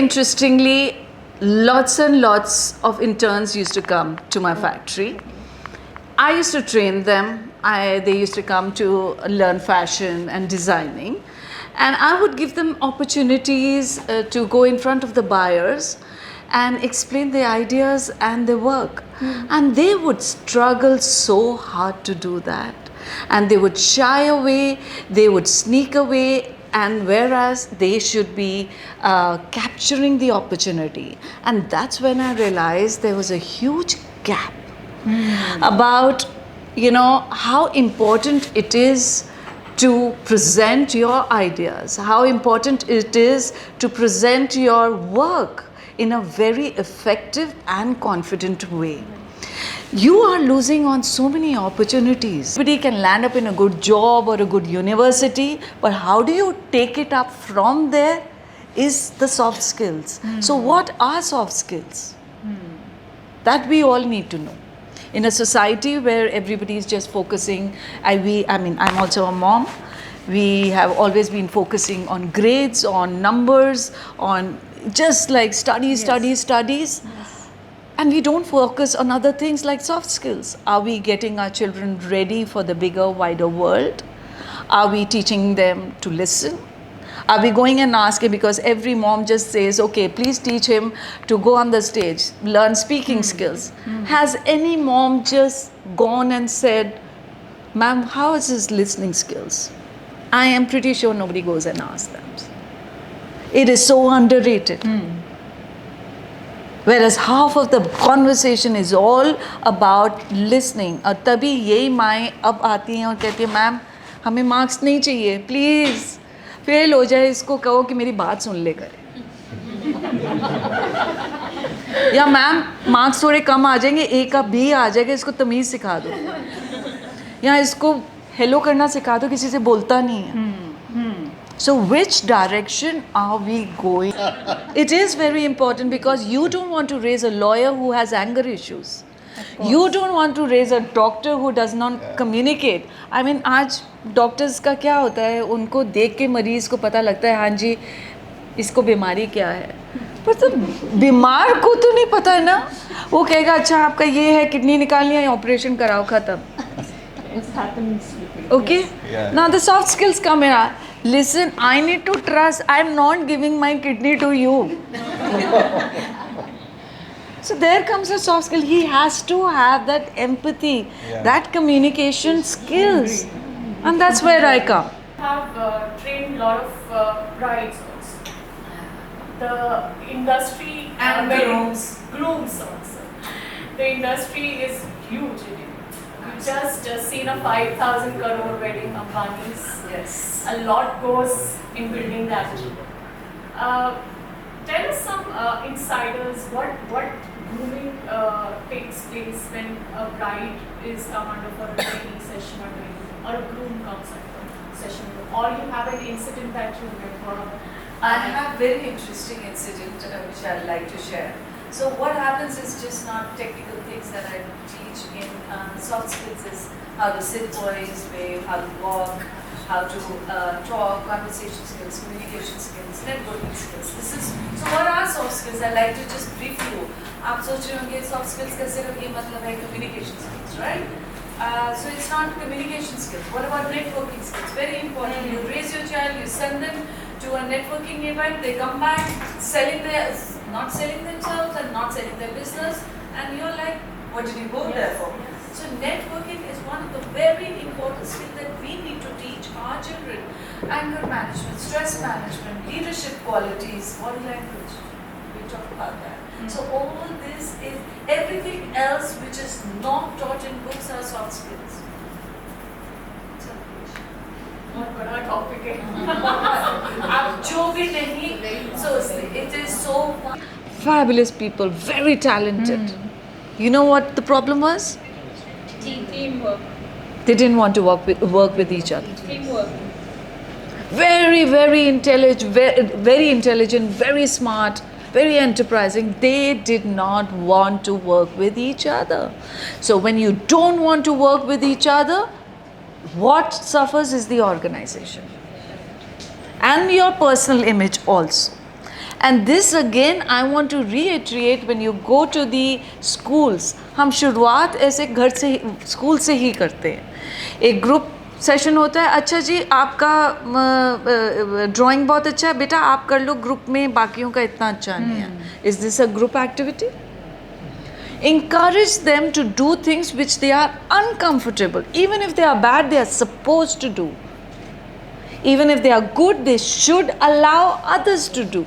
interestingly, lots and lots of interns used to come to my factory. I used to train them. They used to come to learn fashion and designing. And I would give them opportunities to go in front of the buyers and explain their ideas and their work. And they would struggle so hard to do that. And they would shy away, they would sneak away, and whereas they should be capturing the opportunity. And that's when I realized there was a huge gap about, you know, how important it is to present your ideas, how important it is to present your work in a very effective and confident way. You are losing on so many opportunities. Everybody can land up in a good job or a good university, but how do you take it up from there is the soft skills. So what are soft skills? That we all need to know. In a society where everybody is just focusing, I'm also a mom. We have always been focusing on grades, on numbers, on just like studies. And we don't focus on other things like soft skills. Are we getting our children ready for the bigger, wider world? Are we teaching them to listen? Are we going and asking, because every mom just says, okay, please teach him to go on the stage, learn speaking skills. Has any mom just gone and said, ma'am, how is his listening skills? I am pretty sure nobody goes and asks them. It is so underrated. Whereas half of the conversation is all about listening. और तभी यही माएँ अब आती हैं और कहती हैं, ma'am हमें मार्क्स नहीं चाहिए, प्लीज़ फेल हो जाए, इसको कहो कि मेरी बात सुन ले करे. या मैम मार्क्स थोड़े कम आ जाएंगे, ए का बी आ जाएगा, इसको तमीज़ सिखा दो. या इसको हेलो करना सिखा दो, किसी से बोलता नहीं है. So which direction are we going? It is very important because you don't want to raise a lawyer who has anger issues. You don't want to raise a doctor who does not communicate. I mean, आज doctors का क्या होता है, उनको देख के मरीज़ को पता लगता है, हाँ जी इसको बीमारी क्या है. पर तो बीमार को तो नहीं पता है ना. वो कहेगा अच्छा आपका ये है, किडनी निकालनी है, ऑपरेशन कराओ, ख़त्म. Okay? Yeah. Now the soft skills come in. Listen, I need to trust. I'm not giving my kidney to you. So there comes a soft skill. He has to have that empathy, that communication skills. And that's where I come. I have trained a lot of brides also. The industry And grooms. Grooms also. The industry is huge in India. We've just seen a 5,000 crore wedding Ambani's. Yes. A lot goes in building that. Tell us some insiders, what grooming takes place when a bride is come under for a training session or a groom comes under a session, or you have an incident that you remember. I have very interesting incident which I'd like to share. So what happens is just not technical things that I teach in soft skills is how to sit poised, wave, how to walk, how to talk, conversation skills, communication skills, networking skills. So what are soft skills? I like to just brief you. आप सोच रहे होंगे soft skills का सिर्फ ये मतलब है communication skills, right? So it's not communication skills. What about networking skills? Very important. You raise your child, you send them to a networking event, they come back not selling themselves and not selling their business, and you're like, what did you go there for? So networking is one of the very important skills that we need to teach our children. Anger management, stress management, leadership qualities, body language. We talked about that. So all this is everything else which is not taught in books are soft skills. बहुत बड़ा topic है. अब जो भी नहीं, so it is so fabulous people, very talented. You know what the problem was? Teamwork. They didn't want to work with each other. Teamwork. Very intelligent, very intelligent, very smart, very enterprising. They did not want to work with each other. So when you don't want to work with each other, what suffers is the organization and your personal image also. And this again I want to reiterate, when you go to the schools, हम शुरुआत ऐसे घर से school से ही करते हैं. एक group session होता है, अच्छा जी आपका ड्राइंग बहुत अच्छा है बेटा, आप कर लो ग्रुप में, बाकियों का इतना अच्छा नहीं है. Is this a group activity? Encourage them to do things which they are uncomfortable. Even if they are bad, they are supposed to do. Even if they are good, they should allow others to do.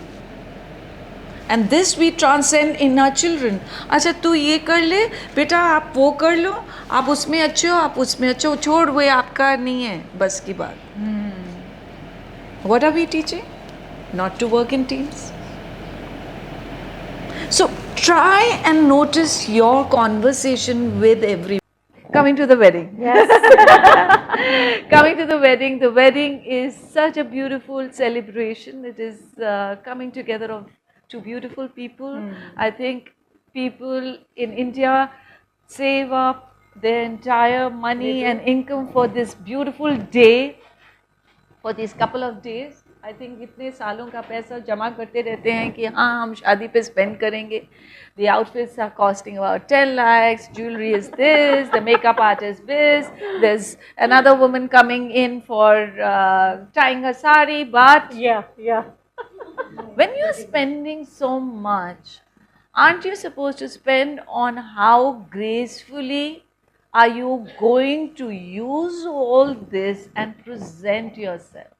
And this we transcend in our children. अच्छा तू ये कर ले बेटा, आप वो कर लो, आप उसमें अच्छे हो, आप उसमें अच्छे हो, छोड़ वो आपका नहीं है बस की बात. What are we teaching? Not to work in teams. So try and notice your conversation with everyone. Coming to the wedding. Yes. Coming to the wedding is such a beautiful celebration. It is coming together of two beautiful people. I think people in India save up their entire money and income for this beautiful day, for these couple of days. I think इतने सालों का पैसा जमा करते रहते हैं कि हाँ हम शादी पे spend करेंगे. The outfits are costing about 10 lakhs, jewelry is this, the makeup artist this, there's another woman coming in for tying her sari, but Yeah. when you're spending so much, aren't you supposed to spend on how gracefully are you going to use all this and present yourself?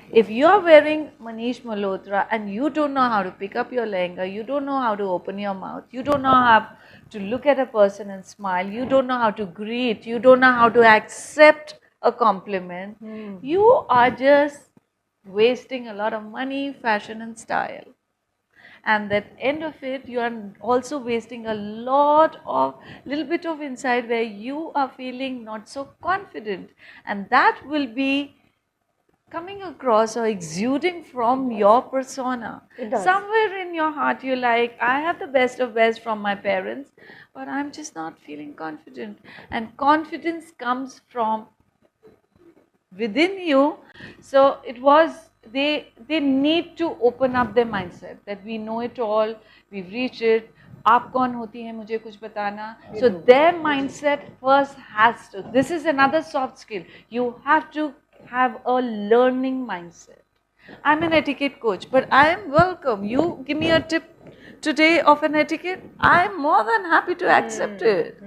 If you are wearing Manish Malhotra and you don't know how to pick up your lehenga, you don't know how to open your mouth, you don't know how to look at a person and smile, you don't know how to greet, you don't know how to accept a compliment, you are just wasting a lot of money, fashion and style. And at the end of it, you are also wasting a lot of little bit of inside where you are feeling not so confident, and that will be coming across or exuding from your persona. It does. Somewhere in your heart you're like, I have the best of best from my parents, but I'm just not feeling confident. And confidence comes from within you. So it was, they need to open up their mindset that we know it all, we've reached it. आप कौन होती हैं मुझे कुछ बताना. So their mindset first has to, this is another soft skill, you have to have a learning mindset. I'm an etiquette coach, but I am welcome. You give me a tip today of an etiquette, I'm more than happy to accept it.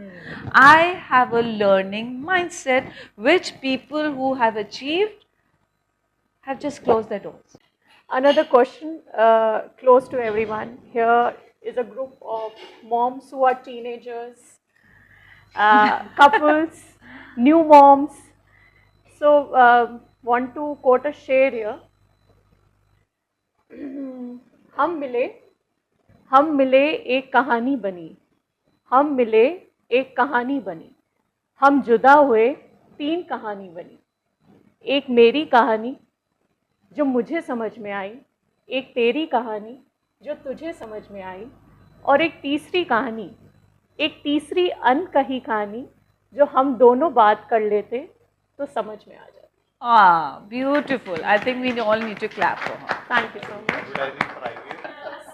I have a learning mindset, which people who have achieved have just closed their doors. Another question close to everyone. Here is a group of moms who are teenagers, couples, new moms. So, want to quote a share here. हम मिले एक कहानी बनी, हम मिले एक कहानी बनी, हम जुदा हुए 3 कहानी बनी. एक मेरी कहानी जो मुझे समझ में आई, एक तेरी कहानी जो तुझे समझ में आई, और एक तीसरी कहानी, एक तीसरी अनकही कहानी जो हम दोनों बात कर लेते तो समझ में आ जाती. Ah, beautiful. I think we all need to clap for her. Thank you so much.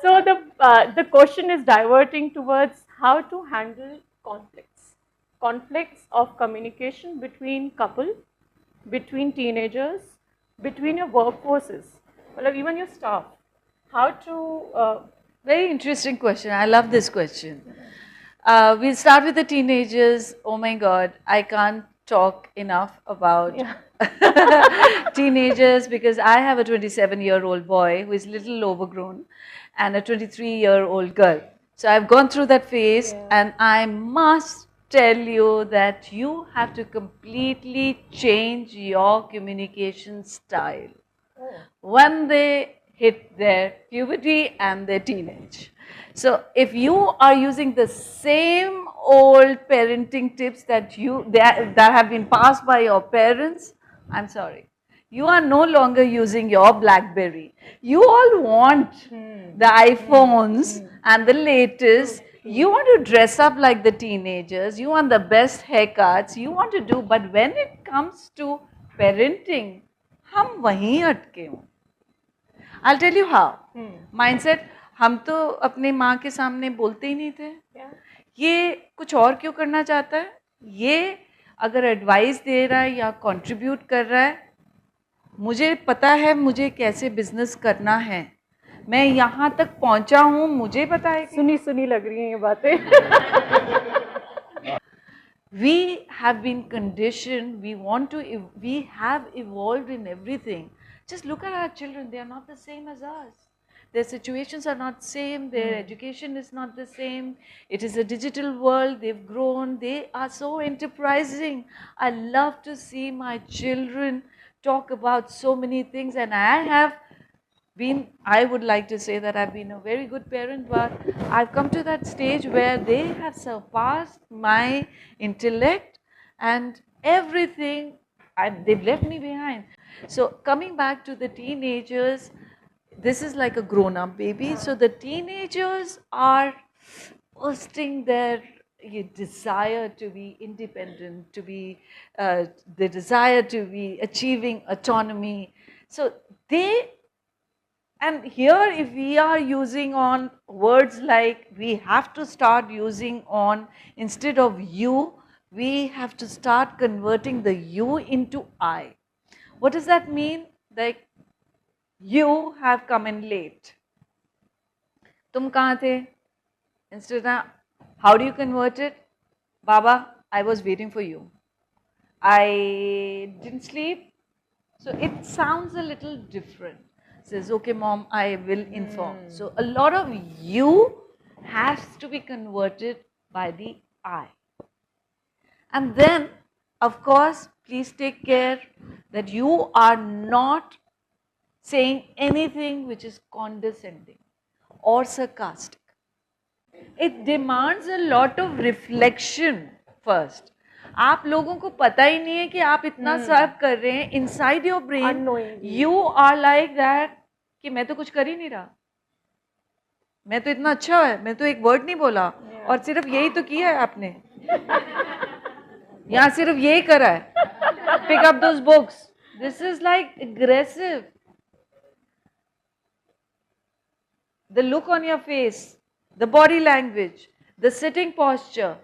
So the question is diverting towards how to handle conflicts of communication between couple, between teenagers, between your workforces, well, even your staff. How to Very interesting question. I love this question. We'll start with the teenagers. Oh my God, I can't talk enough about teenagers, because I have a 27-year-old boy who is little overgrown and a 23-year-old girl. So I've gone through that phase, and I must tell you that you have to completely change your communication style when they hit their puberty and their teenage. So if you are using the same old parenting tips that have been passed by your parents, I'm sorry, you are no longer using your BlackBerry. You all want the iPhones and the latest. You want to dress up like the teenagers. You want the best haircuts. You want to do, but when it comes to parenting, हम वहीं अटके हों. I'll tell you how. Hmm. Mindset, हम तो अपने माँ के सामने बोलते ही नहीं थे. Yeah. ये कुछ और क्यों करना चाहता है? ये अगर एडवाइस दे रहा है या कंट्रीब्यूट कर रहा है, मुझे पता है मुझे कैसे बिजनेस करना है. मैं यहाँ तक पहुँचा हूँ, मुझे पता है. सुनी सुनी लग रही हैं ये बातें. We have been conditioned, we have evolved in everything. Just look at our children, they are not the same as us. Their situations are not same, their education is not the same. It is a digital world, they've grown, they are so enterprising. I love to see my children talk about so many things, and I would like to say that I've been a very good parent, but I've come to that stage where they have surpassed my intellect and everything, and they've left me behind. So coming back to the teenagers, this is like a grown-up baby. So the teenagers are bursting their desire to be independent, the desire to be achieving autonomy. So and here if we are using on words like we have to start using on instead of you, we have to start converting the you into I. What does that mean? Like you have come in late. Tum kahan the? Instead of how do you convert it? Baba, I was waiting for you. I didn't sleep. So it sounds a little different. Says, okay, mom, I will inform. So a lot of you has to be converted by the I. And then, of course, please take care that you are not saying anything which is condescending or sarcastic. It demands a lot of reflection first. आप लोगों को पता ही नहीं है कि आप इतना सब कर रहे हैं. Inside your brain, you are like that कि मैं तो कुछ कर ही नहीं रहा. मैं तो इतना अच्छा है, मैं तो एक वर्ड नहीं बोला और सिर्फ यही तो किया है आपने. यहाँ सिर्फ यही करा है. Pick up those books. This is like aggressive. The look on your face, the body language, the sitting posture,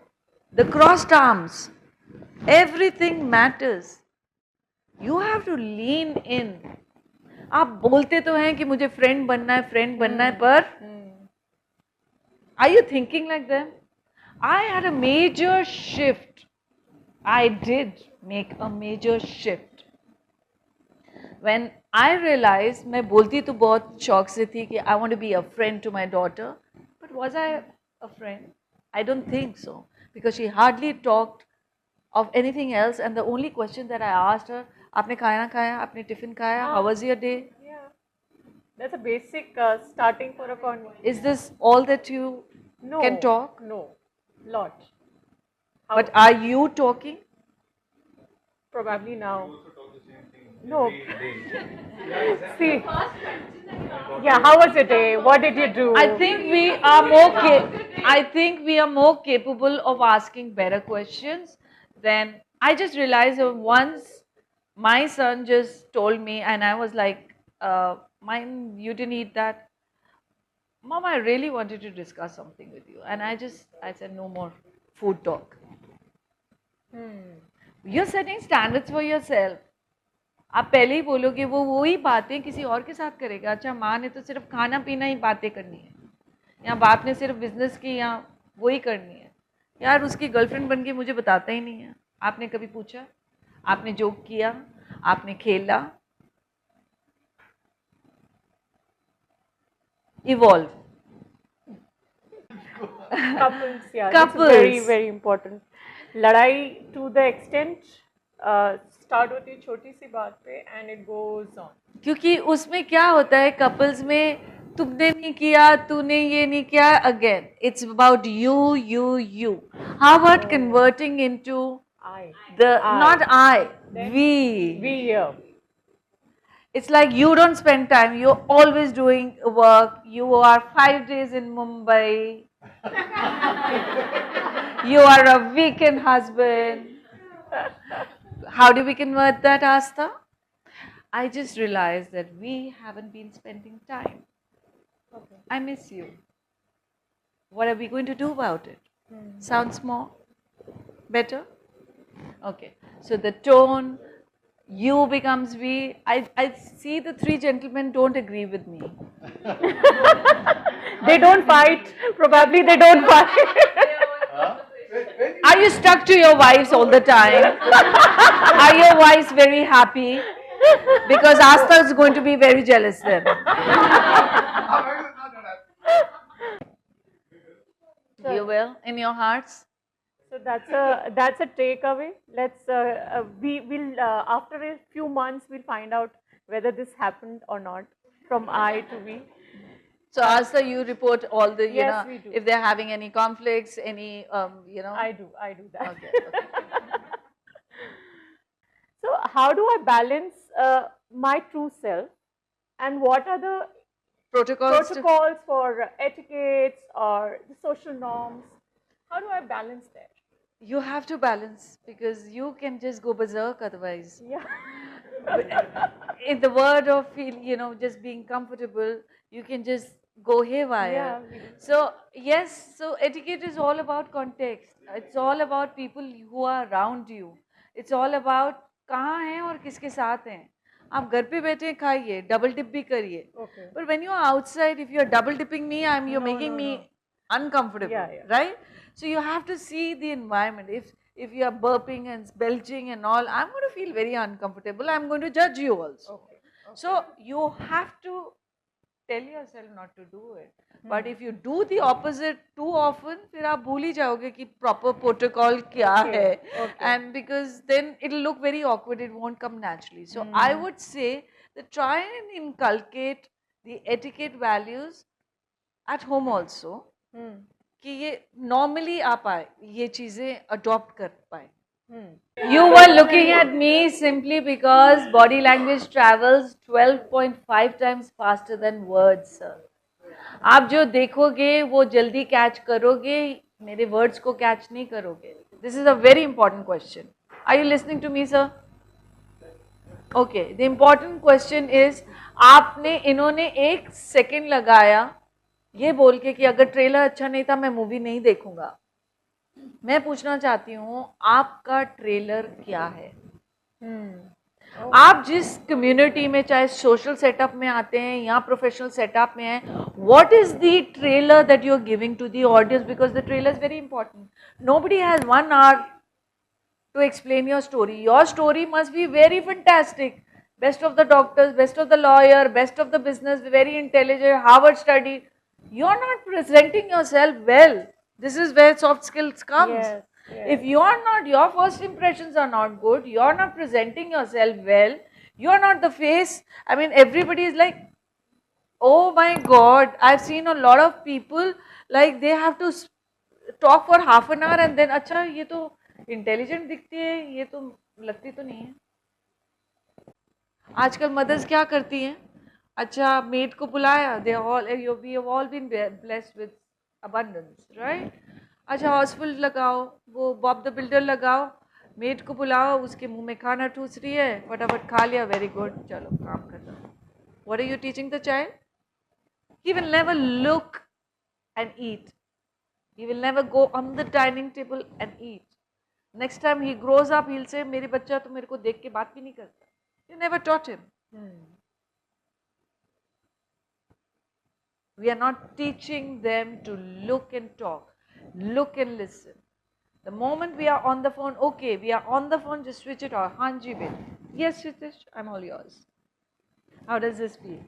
the crossed arms, everything matters. You have to lean in. आप बोलते तो हैं कि मुझे फ्रेंड बनना है, पर are you thinking like them? I had a major shift. I did make a major shift. When I realized, मैं बोलती तो बहुत शौक से थी कि I want to be a friend to my daughter. But was I a friend? I don't think so. Because she hardly talked of anything else, and the only question that I asked her, आपने खाना खाया, आपने tiffin खाया, how was your day? Yeah, that's a basic starting for a conversation. Is this all that you can talk? No, lot. But are you talking? Probably now. No. See. Yeah, how was your day? What did you do? I think we are more capable of asking better questions than. I just realized once my son just told me, and I was like, "Mine, you didn't eat that." Mom, I really wanted to discuss something with you, and I said no more food talk. You're setting standards for yourself. आप पहले ही बोलोगे वो वही बातें किसी और के साथ करेगा. अच्छा, माँ ने तो सिर्फ खाना पीना ही बातें करनी है, या बाप ने सिर्फ बिजनेस की या वही करनी है. यार उसकी गर्लफ्रेंड बन के मुझे बताता ही नहीं है. आपने कभी पूछा? आपने जोक किया? आपने खेला? Evolve. Couples, yeah, Couples. it's very, very important. लड़ाई to the extent start होती है छोटी सी बात पे and it goes on. क्योंकि उसमें क्या होता है कपल्स में, तुमने नहीं किया, तूने ये नहीं किया. Again, it's about you. How about converting into not I, we. We here. It's like you don't spend time, you're always doing work, you are 5 days in Mumbai, you are a weekend husband. How do we convert that, Asta? I just realized that we haven't been spending time. Okay. I miss you. What are we going to do about it? Sounds more better? Okay. So the tone, you becomes we. I see the three gentlemen don't agree with me. They don't fight. Probably they don't fight. Are you stuck to your wives all the time? Are your wives very happy? Because Asta is going to be very jealous then. You will in your hearts? So that's a takeaway. Let's we will after a few months we'll find out whether this happened or not from I to we. So Asta, you report all the, Yes, we do. if they're having any conflicts, any, I do that. Okay. So how do I balance my true self, and what are the protocols for etiquettes or the social norms? How do I balance that? You have to balance because you can just go berserk otherwise. Yeah. In the word of feel, just being comfortable, you can just go haywire. Yeah, we do. So yes, so etiquette is all about context. It's all about people who are around you. It's all about कहाँ हैं और किसके साथ हैं. आप घर पे बैठे खाइए, double dip भी करिए. Okay. But when you're outside, if you're double dipping me, you're No, making no, me no. uncomfortable, Yeah. right? So you have to see the environment. If you are burping and belching and all, I'm going to feel very uncomfortable. I'm going to judge you also. Okay. So you have to tell yourself not to do it. But if you do the opposite too often, फिर आप भूल ही जाओगे कि proper protocol क्या है. Okay. And because then it'll look very awkward. It won't come naturally. So I would say that try and inculcate the etiquette values at home also. कि ये normally आ पाए, ये चीजें adopt कर पाए. You were looking at me simply because body language travels 12.5 times faster than words, sir. आप जो देखोगे वो जल्दी कैच करोगे, मेरे वर्ड्स को कैच नहीं करोगे. This is a very important question. Are you listening to me, sir? Okay. The important question is, इन्होंने 1 सेकेंड लगाया ये बोल के कि अगर ट्रेलर अच्छा नहीं था मैं मूवी नहीं देखूंगा. मैं पूछना चाहती हूँ आपका ट्रेलर क्या है? आप जिस कम्युनिटी में चाहे सोशल सेटअप में आते हैं या प्रोफेशनल सेटअप में हैं, what is the trailer that you are giving to the audience, because the trailer is very important. Nobody has 1 hour to explain your story. Your story must be very fantastic. Best of the doctors, best of the lawyer, best of the business, very intelligent, Harvard study. You're not presenting yourself well. This is where soft skills comes. Yes. If you're not, your first impressions are not good, you're not presenting yourself well, you're not the face. I mean, everybody is like, oh my God, I've seen a lot of people, like they have to talk for half an hour and then, अच्छा ये तो intelligent दिखती है, ये तो लगती तो नहीं है. आजकल मदर्स क्या करती हैं? अच्छा मेड को बुलाया, we have all been blessed with abundance, right? अच्छा हॉस्पिटल लगाओ, वो बॉब द बिल्डर लगाओ, मेड को बुलाओ, उसके मुंह में खाना ठूस रही है, फटाफट खा लिया, वेरी गुड, चलो काम खत्म. What are you teaching the child? He will never look and eat. He will never go on the dining table and eat. Next time he grows up, he'll say, मेरे बच्चा तो मेरे को देख के बात भी नहीं करता. You never taught him. We are not teaching them to look and talk, look and listen. The moment we are on the phone, okay, we are on the phone, just switch it off. Hanji bit. Yes, Ritesh, I'm all yours. How does this feel?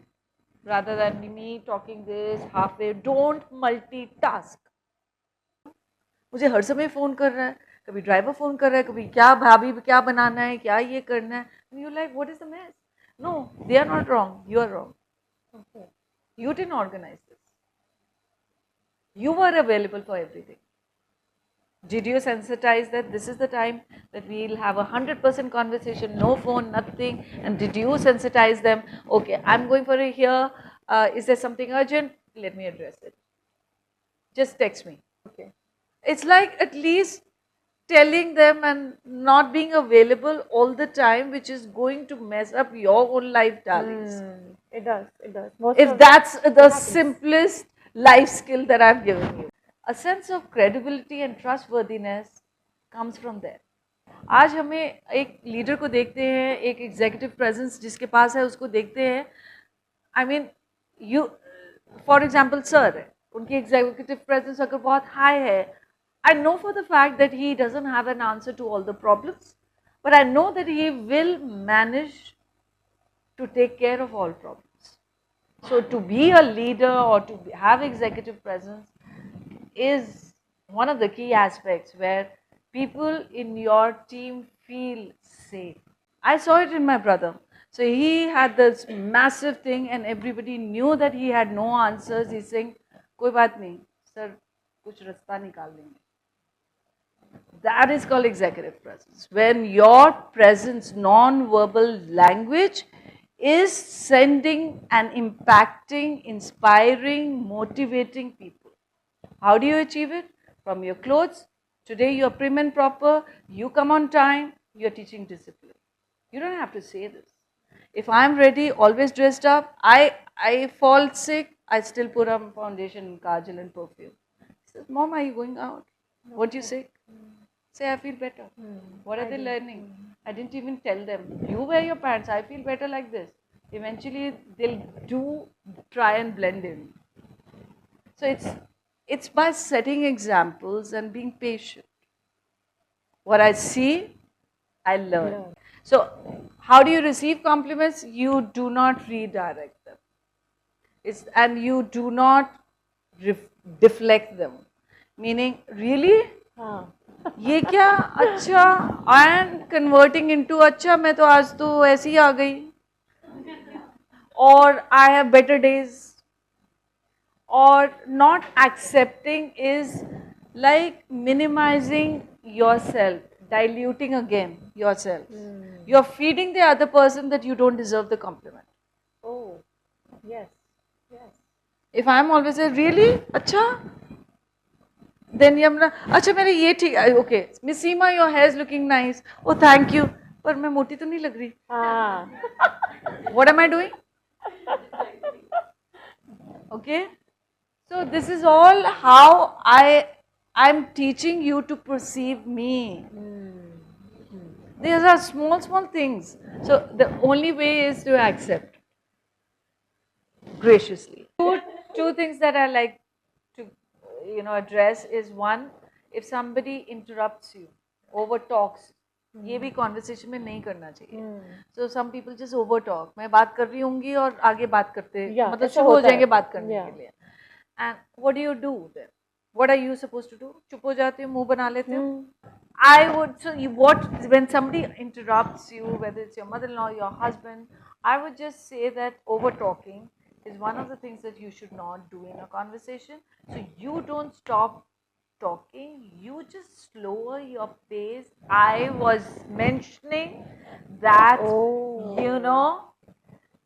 Rather than me talking this halfway, don't multitask. मुझे हर समय phone कर रहा है, कभी driver phone कर रहा है, कभी क्या भाभी क्या बनाना है, क्या ये करना है. And you're like, what is the mess? No, they are not wrong. You are wrong. Okay. You didn't organize this. You were available for everything. Did you sensitize that this is the time that we'll have 100% conversation, no phone, nothing? And did you sensitize them? Okay, I'm going for it here. Is there something urgent? Let me address it. Just text me. Okay. It's like at least telling them and not being available all the time, which is going to mess up your own life tallies. It does. It does. Most If of that's the happens. simplest life skill that I've given you. A sense of credibility and trustworthiness comes from there. आज हमें एक leader को देखते हैं, एक executive presence जिसके पास है उसको देखते हैं. I mean you for example sir है, उनकी एग्जीक्यूटिव प्रेजेंस अगर बहुत हाई है, I know for the fact that he doesn't have an answer to all the problems, but I know that he will manage to take care of all problems. So to be a leader or to have executive presence is one of the key aspects where people in your team feel safe. I saw it in my brother. So he had this massive thing and everybody knew that he had no answers. He's saying, कोई बात नहीं, sir, कुछ रास्ता निकाल देंगे. That is called executive presence. When your presence, non-verbal language, is sending and impacting, inspiring, motivating people. How do you achieve it? From your clothes. Today you are prim and proper, you come on time, you are teaching discipline. You don't have to say this. If I'm ready, always dressed up, I fall sick, I still put on foundation, kajal and perfume. He says, Mom, are you going out? Weren't you sick? Say, I feel better. What are they learning? I didn't even tell them. You wear your pants, I feel better like this. Eventually, they'll try and blend in. So it's by setting examples and being patient. What I see, I learn. So how do you receive compliments? You do not redirect them. And you do not deflect them. Meaning, really? ये क्या अच्छा and converting into अच्छा मैं तो आज तो ऐसी ही आ गई or I have better days or not accepting is like minimizing yourself, diluting again yourself. You're feeding the other person that you don't deserve the compliment. Oh, yes, yes. If I'm always a really अच्छा then Yamna, अच्छा मेरे ये ठीक है, okay, Miss Seema, your hair is looking nice. Oh, thank you. पर मैं मोटी तो नहीं लग रही. What am I doing? Okay. So this is all how I'm teaching you to perceive me. These are small things. So the only way is to accept graciously. Two things that I like to address is one, if somebody interrupts you, over talks, ये भी conversation में नहीं करना चाहिए. So some people just over talk. मैं बात कर रही होंगी और आगे बात करते मतलब शुरू हो जाएंगे बात करने के लिए. And what do you do then? What are you supposed to do? चुप हो जाते हो, मुंह बना लेते हो. I would, so when somebody interrupts you, whether it's your mother-in-law, your husband, I would just say that over talking is one of the things that you should not do in a conversation. So you don't stop talking, you just slower your pace. I was mentioning that,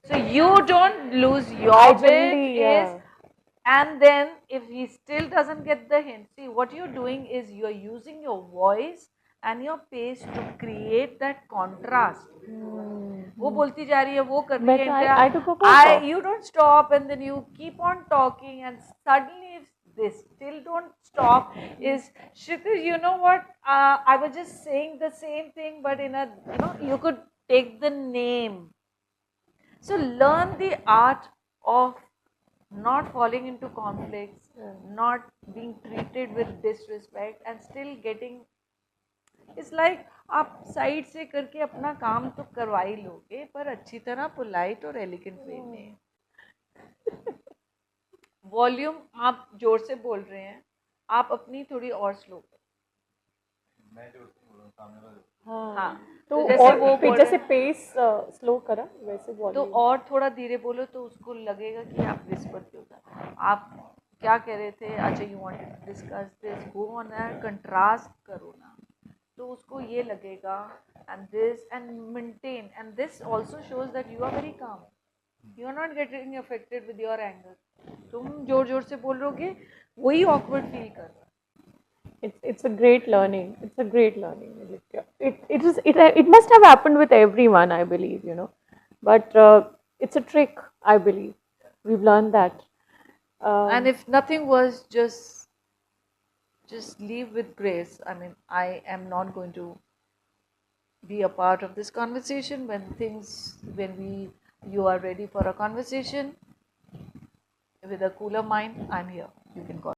so you don't lose your bit and then if he still doesn't get the hint, see what you're doing is you're using your voice and your pace to create that contrast. वो बोलती जा रही है, वो कर रही है, you don't stop and then you keep on talking and suddenly if they still don't stop is, Shritir, you know what, I was just saying the same thing but in a, you could take the name. So learn the art of not falling into conflicts, not being treated with disrespect and still getting, it's like आप side से करके अपना काम तो करवा ही लोगे पर अच्छी तरह पोलाइट और एलिगेंट वे में. वॉल्यूम आप जोर से बोल रहे हैं, आप अपनी थोड़ी और स्लो करो. मैं जोर से बोल रहा हूं, सामने वाले. हाँ, तो जैसे वो फिर जैसे पेस स्लो करा वैसे तो और थोड़ा धीरे बोलो तो उसको लगेगा कि आप विस्पर क्यों था, आप क्या कह रहे थे, अच्छा you want to discuss this, go on and contrast करो ना, तो उसको ये लगेगा and this and maintain and this also shows that you are very calm, you are not getting affected with your anger. तुम जोर जोर से बोल रहोगे वही ऑकवर्ड फील कर रहा है. It's a great learning. It's a great learning. It must have happened with everyone, I believe, But it's a trick, I believe. We've learned that. And if nothing was, just leave with grace. I mean, I am not going to be a part of this conversation. When you are ready for a conversation with a cooler mind, I'm here. You can call.